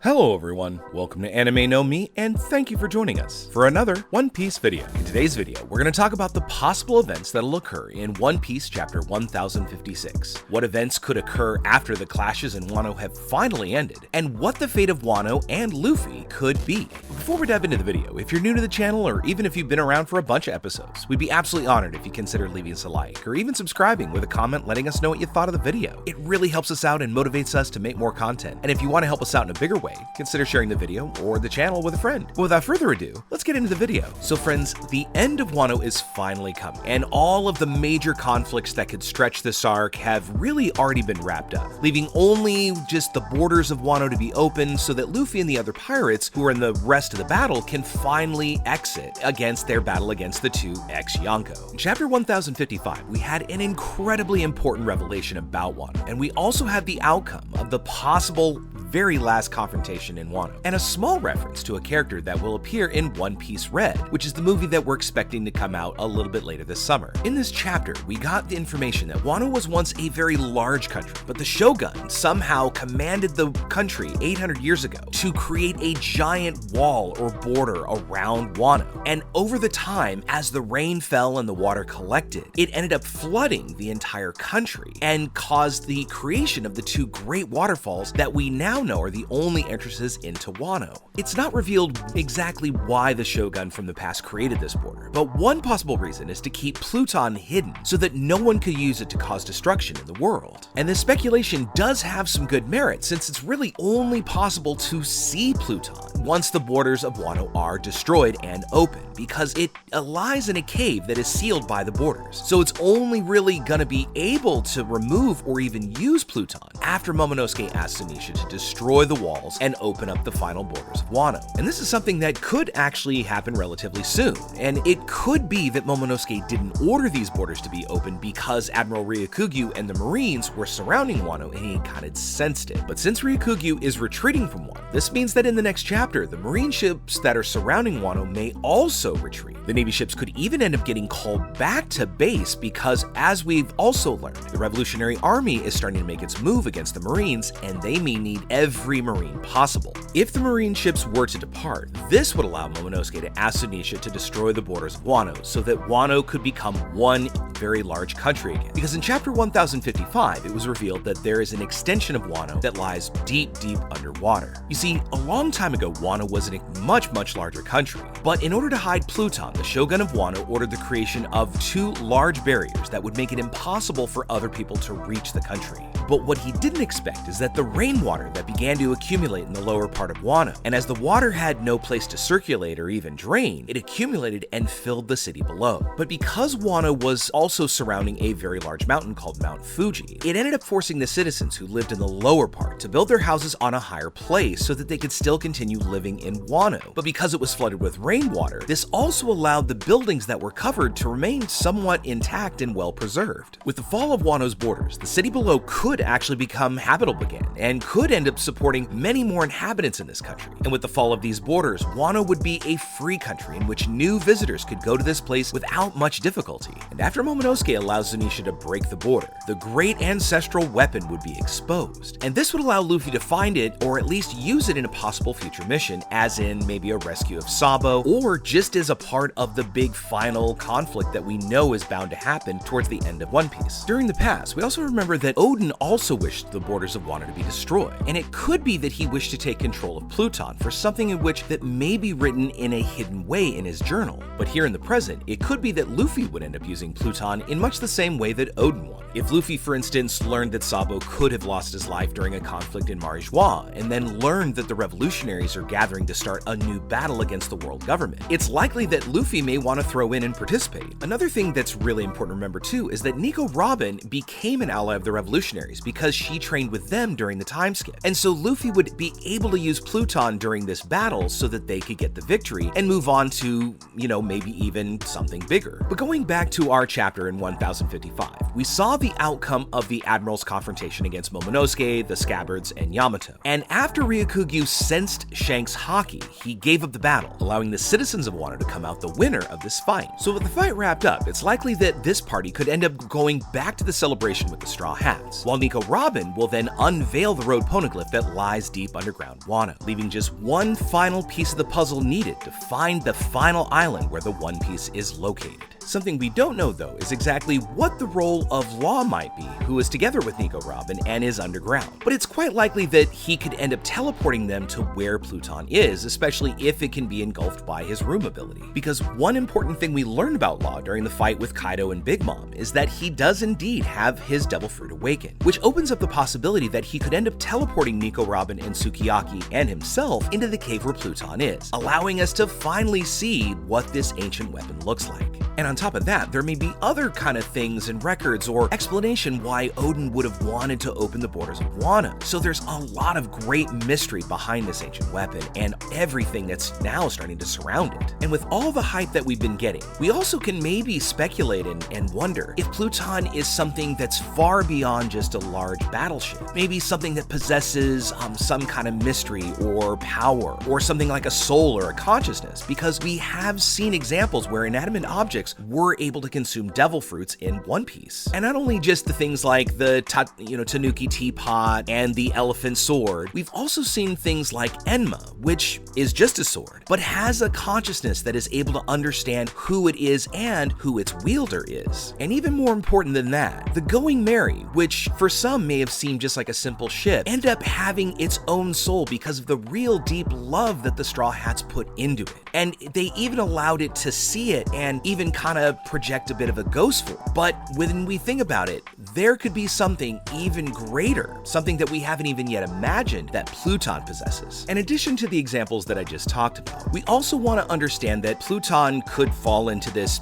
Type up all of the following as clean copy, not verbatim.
Hello everyone, welcome to Anime No Me, and thank you for joining us for another One Piece video. In today's video, we're going to talk about the possible events that'll occur in One Piece chapter 1056. What events could occur after the clashes in Wano have finally ended, and what the fate of Wano and Luffy could be. Before we dive into the video, if you're new to the channel, or even if you've been around for a bunch of episodes, we'd be absolutely honored if you consider leaving us a like, or even subscribing with a comment letting us know what you thought of the video. It really helps us out and motivates us to make more content, and if you want to help us out in a bigger way, consider sharing the video or the channel with a friend. But without further ado, let's get into the video. So friends, the end of Wano is finally coming, and all of the major conflicts that could stretch this arc have really already been wrapped up, leaving only just the borders of Wano to be open so that Luffy and the other pirates who are in the rest of the battle can finally exit against their battle against the two ex-Yonko. In chapter 1055, we had an incredibly important revelation about Wano, and we also had the outcome of the possible very last confrontation in Wano, and a small reference to a character that will appear in One Piece Red, which is the movie that we're expecting to come out a little bit later this summer. In this chapter, we got the information that Wano was once a very large country, but the Shogun somehow commanded the country 800 years ago to create a giant wall or border around Wano. And over the time, as the rain fell and the water collected, it ended up flooding the entire country and caused the creation of the two great waterfalls that we now know are the only entrances into Wano. It's not revealed exactly why the Shogun from the past created this border, but one possible reason is to keep Pluton hidden so that no one could use it to cause destruction in the world. And this speculation does have some good merit, since it's really only possible to see Pluton once the borders of Wano are destroyed and open, because it lies in a cave that is sealed by the borders. So it's only really gonna be able to remove or even use Pluton after Momonosuke asks Zunisha to destroy the walls and open up the final borders of Wano. And this is something that could actually happen relatively soon, and it could be that Momonosuke didn't order these borders to be open because Admiral Ryukugyu and the Marines were surrounding Wano and he kind of sensed it. But since Ryukugyu is retreating from Wano, this means that in the next chapter, the Marine ships that are surrounding Wano may also retreat. The Navy ships could even end up getting called back to base because, as we've also learned, the Revolutionary Army is starting to make its move against the Marines, and they may need every Marine possible. If the Marine ships were to depart, this would allow Momonosuke to ask Zunisha to destroy the borders of Wano so that Wano could become one very large country again. Because in chapter 1055, it was revealed that there is an extension of Wano that lies deep, deep underwater. You see, a long time ago, Wano was a much, much larger country. But in order to hide Pluton, the Shogun of Wano ordered the creation of two large barriers that would make it impossible for other people to reach the country. But what he didn't expect is that the rainwater that began to accumulate in the lower part of Wano, and as the water had no place to circulate or even drain, it accumulated and filled the city below. But because Wano was also surrounding a very large mountain called Mount Fuji, it ended up forcing the citizens who lived in the lower part to build their houses on a higher place so that they could still continue living in Wano. But because it was flooded with rainwater, this also allowed the buildings that were covered to remain somewhat intact and well preserved. With the fall of Wano's borders, the city below could actually become habitable again and could end up supporting many more inhabitants in this country. And with the fall of these borders, Wano would be a free country in which new visitors could go to this place without much difficulty. And after Momonosuke allows Zunisha to break the border, the great ancestral weapon would be exposed. And this would allow Luffy to find it, or at least use it in a possible future mission, as in maybe a rescue of Sabo, or just as a part of the big final conflict that we know is bound to happen towards the end of One Piece. During the past, we also remember that Oden also wished the borders of Wano to be destroyed, and it could be that he wished to take control of Pluton for something in which that may be written in a hidden way in his journal. But here in the present, it could be that Luffy would end up using Pluton in much the same way that Oden would. If Luffy, for instance, learned that Sabo could have lost his life during a conflict in Marijois, and then learned that the revolutionaries are gathering to start a new battle against the world government, it's likely that Luffy may want to throw in and participate. Another thing that's really important to remember too is that Nico Robin became an ally of the revolutionaries because she trained with them during the time skip. And so Luffy would be able to use Pluton during this battle so that they could get the victory and move on to, maybe even something bigger. But going back to our chapter in 1055, we saw the outcome of the Admiral's confrontation against Momonosuke, the Scabbards, and Yamato. And after Ryukugyu sensed Shanks' haki, he gave up the battle, allowing the citizens of Wano to come out the winner of this fight. So with the fight wrapped up, it's likely that this party could end up going back to the celebration with the Straw Hats, while Nico Robin will then unveil the road poneglyph that lies deep underground Wano, leaving just one final piece of the puzzle needed to find the final island where the One Piece is located. Something we don't know, though, is exactly what the role of Law might be, who is together with Nico Robin and is underground. But it's quite likely that he could end up teleporting them to where Pluton is, especially if it can be engulfed by his room ability. Because one important thing we learned about Law during the fight with Kaido and Big Mom is that he does indeed have his Devil Fruit awaken, which opens up the possibility that he could end up teleporting Nico Robin and Sukiyaki and himself into the cave where Pluton is, allowing us to finally see what this ancient weapon looks like. And on top of that, there may be other kind of things and records or explanation why Oden would have wanted to open the borders of Wano. So there's a lot of great mystery behind this ancient weapon and everything that's now starting to surround it. And with all the hype that we've been getting, we also can maybe speculate and wonder if Pluton is something that's far beyond just a large battleship. Maybe something that possesses some kind of mystery or power, or something like a soul or a consciousness, because we have seen examples where inanimate objects were able to consume devil fruits in One Piece. And not only just the things like the Tanuki teapot and the elephant sword, we've also seen things like Enma, which is just a sword, but has a consciousness that is able to understand who it is and who its wielder is. And even more important than that, the Going Merry, which for some may have seemed just like a simple ship, ended up having its own soul because of the real deep love that the Straw Hats put into it. And they even allowed it to see it and even kind of project a bit of a ghost form. But when we think about it, there could be something even greater, something that we haven't even yet imagined that Pluton possesses. In addition to the examples that I just talked about, we also want to understand that Pluton could fall into this,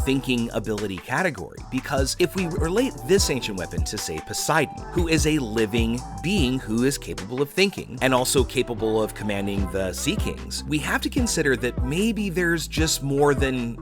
thinking ability category, because if we relate this ancient weapon to, say, Poseidon, who is a living being who is capable of thinking and also capable of commanding the Sea Kings, we have to consider that maybe there's just more than,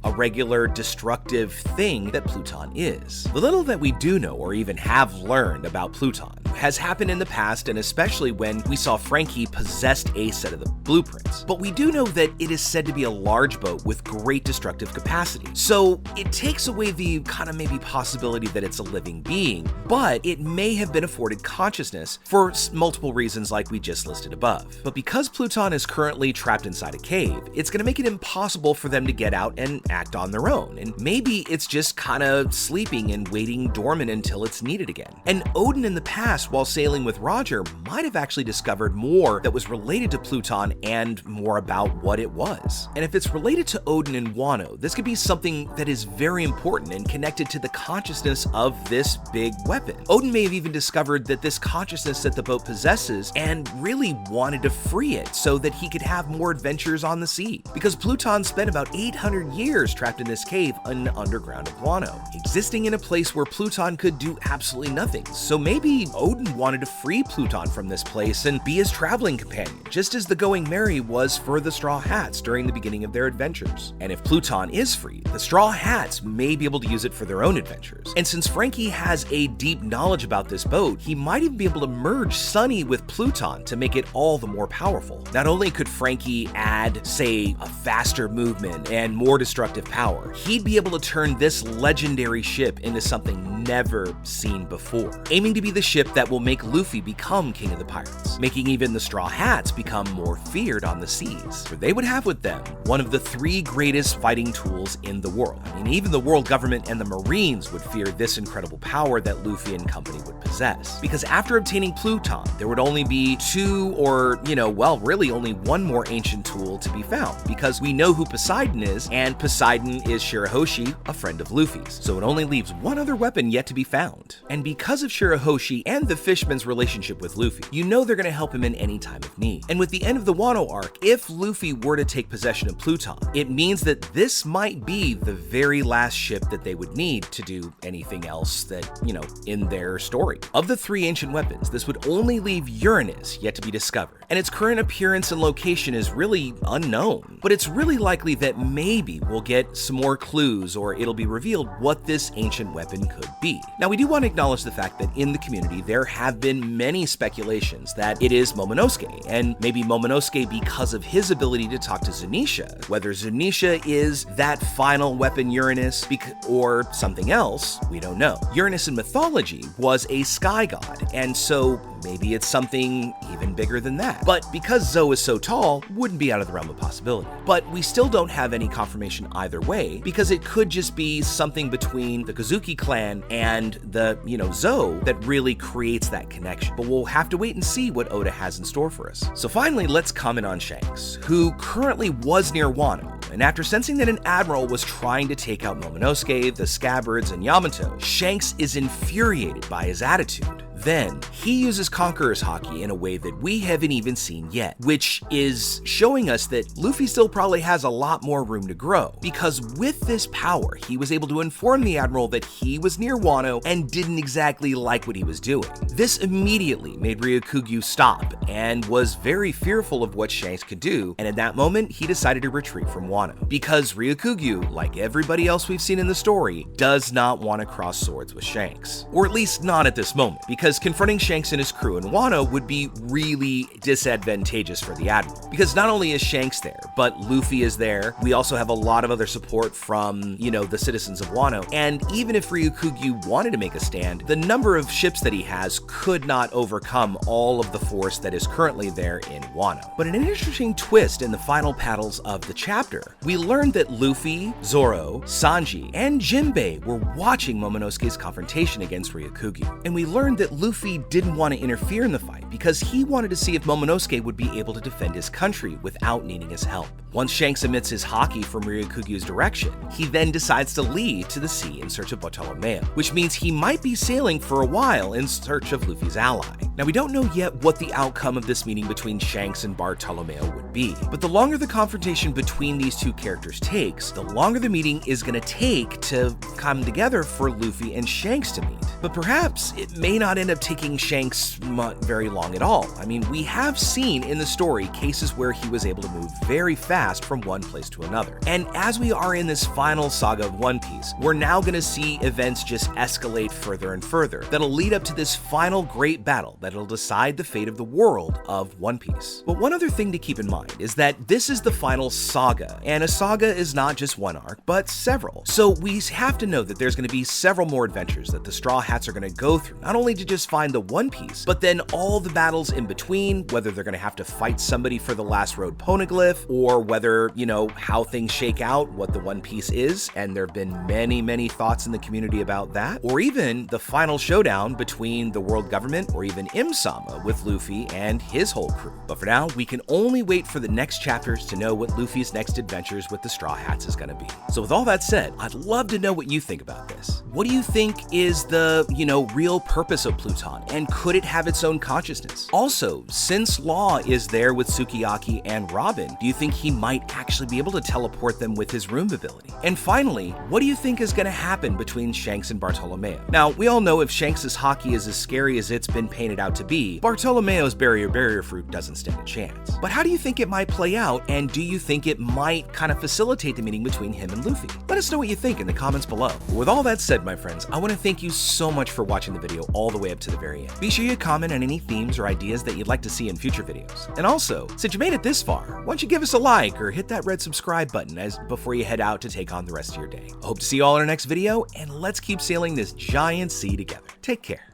a regular destructive thing that Pluton is. The little that we do know or even have learned about Pluton has happened in the past, and especially when we saw Frankie possessed a set of the blueprints. But we do know that it is said to be a large boat with great destructive capacity. So it takes away the kind of maybe possibility that it's a living being, but it may have been afforded consciousness for multiple reasons like we just listed above. But because Pluton is currently trapped inside a cave, it's going to make it impossible for them to get out and act on their own. And maybe it's just kind of sleeping and waiting dormant until it's needed again. And Oden in the past, while sailing with Roger, might have actually discovered more that was related to Pluton and more about what it was. And if it's related to Oden and Wano, this could be something that is very important and connected to the consciousness of this big weapon. Oden may have even discovered that this consciousness that the boat possesses and really wanted to free it so that he could have more adventures on the sea. Because Pluton spent about 800 years trapped in this cave in the underground of Wano, existing in a place where Pluton could do absolutely nothing. So maybe Oden wanted to free Pluton from this place and be his traveling companion, just as the Going Merry was for the Straw Hats during the beginning of their adventures. And if Pluton is freed, the Straw Hats may be able to use it for their own adventures. And since Frankie has a deep knowledge about this boat, he might even be able to merge Sunny with Pluton to make it all the more powerful. Not only could Frankie add, say, a faster movement and more destructive power, he'd be able to turn this legendary ship into something never seen before, aiming to be the ship that will make Luffy become king of the pirates, making even the Straw Hats become more feared on the seas, for they would have with them one of the 3 greatest fighting tools in the world. I mean, even the world government and the Marines would fear this incredible power that Luffy and company would possess, because after obtaining Pluton, there would only be 2 or, really only 1 more ancient tool to be found, because we know who Poseidon is, and Poseidon is Shirahoshi, a friend of Luffy's, so it only leaves 1 other weapon yet to be found. And because of Shirahoshi and the Fishman's relationship with Luffy, they're going to help him in any time of need. And with the end of the Wano arc, if Luffy were to take possession of Pluton, it means that this might be the very last ship that they would need to do anything else that, in their story. Of the 3 ancient weapons, this would only leave Uranus yet to be discovered, and its current appearance and location is really unknown, but it's really likely that maybe we'll get get some more clues, or it'll be revealed what this ancient weapon could be. Now, we do want to acknowledge the fact that in the community, there have been many speculations that it is Momonosuke, and maybe Momonosuke because of his ability to talk to Zunisha. Whether Zunisha is that final weapon Uranus or something else, we don't know. Uranus in mythology was a sky god, and so maybe it's something even bigger than that. But because Zoe is so tall, wouldn't be out of the realm of possibility. But we still don't have any confirmation either way, because it could just be something between the Kozuki clan and the, Zoe that really creates that connection. But we'll have to wait and see what Oda has in store for us. So finally, let's comment on Shanks, who currently was near Wano. And after sensing that an admiral was trying to take out Momonosuke, the Scabbards, and Yamato, Shanks is infuriated by his attitude. Then, he uses Conqueror's Haki in a way that we haven't even seen yet, which is showing us that Luffy still probably has a lot more room to grow, because with this power, he was able to inform the Admiral that he was near Wano and didn't exactly like what he was doing. This immediately made Ryukugyu stop and was very fearful of what Shanks could do, and at that moment, he decided to retreat from Wano, because Ryukugyu, like everybody else we've seen in the story, does not want to cross swords with Shanks. Or at least not at this moment, because confronting Shanks and his crew in Wano would be really disadvantageous for the Admiral. Because not only is Shanks there, but Luffy is there. We also have a lot of other support from, the citizens of Wano. And even if Ryukugyu wanted to make a stand, the number of ships that he has could not overcome all of the force that is currently there in Wano. But an interesting twist in the final battles of the chapter, we learned that Luffy, Zoro, Sanji, and Jinbei were watching Momonosuke's confrontation against Ryukugyu. And we learned that Luffy didn't want to interfere in the fight because he wanted to see if Momonosuke would be able to defend his country without needing his help. Once Shanks emits his haki from Ryukugyu's direction, he then decides to leave to the sea in search of Bartolomeo, which means he might be sailing for a while in search of Luffy's ally. Now, we don't know yet what the outcome of this meeting between Shanks and Bartolomeo would be, but the longer the confrontation between these two characters takes, the longer the meeting is going to take to come together for Luffy and Shanks to meet. But perhaps it may not end up taking Shanks very long at all. I mean, we have seen in the story cases where he was able to move very fast from one place to another. And as we are in this final saga of One Piece, we're now going to see events just escalate further and further that'll lead up to this final great battle that'll decide the fate of the world of One Piece. But one other thing to keep in mind is that this is the final saga, and a saga is not just one arc, but several. So we have to know that there's going to be several more adventures that the Straw Hats are going to go through, not only to just find the One Piece, but then all the battles in between, whether they're going to have to fight somebody for the Last Road Poneglyph, or whether, how things shake out, what the One Piece is, and there have been many thoughts in the community about that, or even the final showdown between the world government or even Im-sama with Luffy and his whole crew. But for now, we can only wait for the next chapters to know what Luffy's next adventures with the Straw Hats is going to be. So with all that said, I'd love to know what you think about this. What do you think is the, real purpose of Pluton, and could it have its own consciousness? Also, since Law is there with Sukiyaki and Robin, do you think he might actually be able to teleport them with his room ability? And finally, what do you think is going to happen between Shanks and Bartolomeo? Now, we all know if Shanks' haki is as scary as it's been painted out to be, Bartolomeo's barrier fruit doesn't stand a chance. But how do you think it might play out, and do you think it might kind of facilitate the meeting between him and Luffy? Let us know what you think in the comments below. But with all that said, my friends, I want to thank you so much for watching the video all the way up to the very end. Be sure you comment on any themes or ideas that you'd like to see in future videos. And also, since you made it this far, why don't you give us a like or hit that red subscribe button before you head out to take on the rest of your day. I hope to see you all in our next video, and let's keep sailing this giant sea together. Take care.